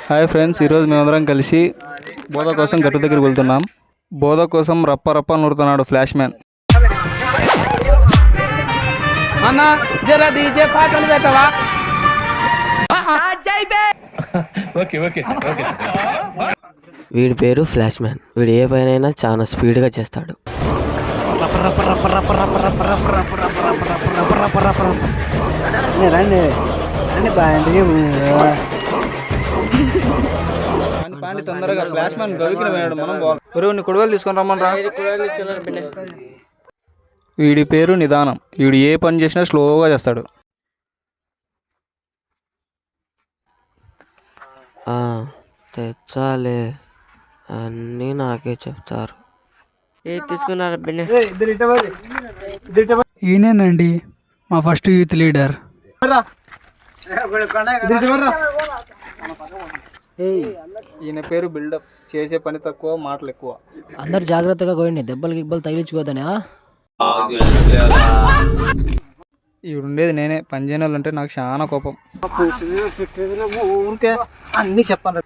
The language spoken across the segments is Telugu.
హాయ్ ఫ్రెండ్స్, ఈరోజు మేమందరం కలిసి బోధ కోసం గట్టు దగ్గరికి వెళ్తున్నాం. బోధ కోసం రప్ప రప్ప నూరుతున్నాడు ఫ్లాష్ మ్యాన్. వీడి పేరు ఫ్లాష్ మ్యాన్. వీడు ఏ పైనైనా చాలా స్పీడ్గా చేస్తాడు. పాండి తొందరగా ఫ్లాష్ మ్యాన్ గవికిన వేయడం మనం బాగుంది. కుడివేలు తీసుకొని రమ్మనరా. వీడి పేరు నిదానం. వీడు ఏ పని చేసినా స్లోగా చేస్తాడు. తెచ్చాలే అన్నీ నాకే చెప్తారు. తీసుకున్నారు. ఈయనేనండి మా ఫస్ట్ యూత్ లీడర్. ఈయన పేరు బిల్డప్. చేసే పని తక్కువ, మాటలు ఎక్కువ. అందరు జాగ్రత్తగా పోయింది, దెబ్బలు గిబ్బలు తగిలించుకోదనే. ఈవిడుండేది నేనే. పని చేయని అంటే నాకు చాలా కోపం. ఊరికే అన్ని చెప్పాలి.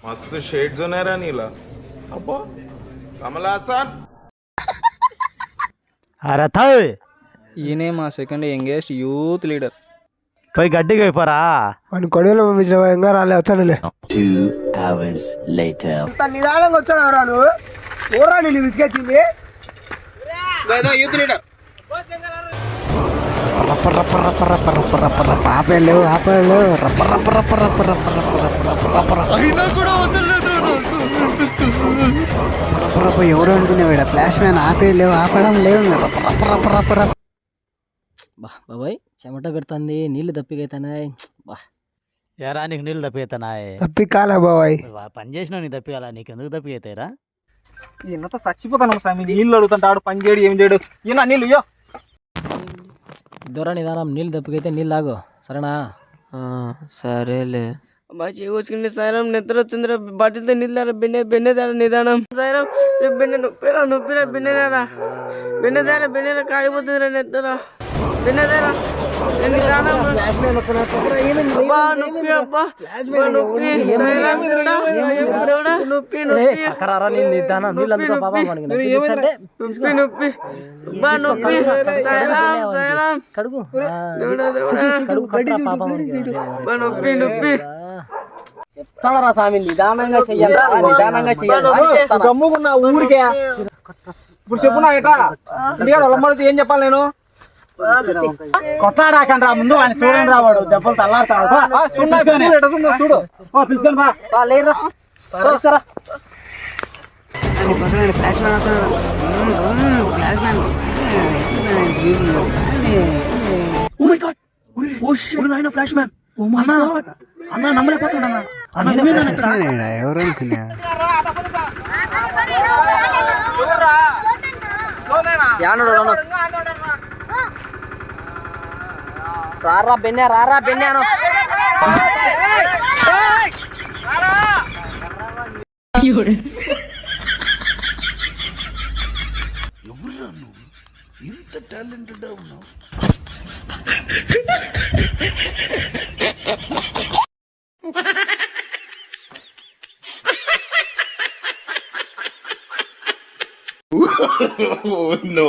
मस्त शेड जो नाही राणीला अप्पा कमला हसन अरे थाय ఈయనే మా సెకండ్ యంగెస్ట్ యూత్ లీడర్. పోయి గడ్డికి అయిపోరా వాడిని కొడవలో పంపించిన ఇంకా రాలే, వచ్చానులే. 2 hours later. నిదానంగా వచ్చాను నువ్వు ఊరా నేను విసిగచ్చింది యూత్ లీడర్. ఆపేళ్ళు ఎవరు అనుకునేవాడు ఫ్లాష్ మ్యాన్. ఆపేలేవు, ఆపడం లేవు. బాబాయ్ చెమట పెడుతుంది, నీళ్లు దప్పికైతున్నాయి. ఎరా నీకు నీళ్ళు తప్పితానా? తప్పి కాలే బాబాయ్, పని చేసినావు నీ తప్పియాల, నీకు ఎందుకు తప్పితాయిరా? ఈయనంత చచ్చిపోతాను స్వామి. నీళ్ళు అడుగుతుంటాడు, పని చేయడు, ఏం చేయడు. ఈయన నీళ్ళు ఇయ్యో. దూరా నిదానం, నీళ్ళు దప్పికైతే నీళ్ళు తాగు, సరేనా? సరేలే. చేసుకుంటే సాయిరాం నిద్ర వచ్చిందిరా. బాటిల్తో నీళ్ళు బెన్నెదారా నిదానం. సాయిరాం బెన్నె నొప్పిరా బెన్నెదారా బెన్నెదారా కాడిపోతుందిరా నిద్ర. బెన్నెదారా కడుగు చెప్తానరా స్వామి, నిదానంగా చెయ్యాలి, నిదానంగా చెయ్యాలి. గమ్ముకున్నా ఊరికే. ఇప్పుడు చెప్పు నా ఎట్లా అమ్మడితే ఏం చెప్పాలి నేను? కొట్లాడాకండి రా, ముందు ఆయన చూడండి రా, వాడు దెబ్బలు తల్లాడతాడు. చూడు పిలుచుకొని బా. ఫ్లాష్ మ్యాన్ అవుతాడు. ఫ్లాష్ మ్యాన్ ఫ్లాష్ మ్యాన్ అన్న నమ్మలేకపోతున్నా. ఎవరు అనుకున్నా రారా బెన్నె అను. ఎవరురా నువ్వు ఇంత టాలెంటెడ్ ఉన్నావు? no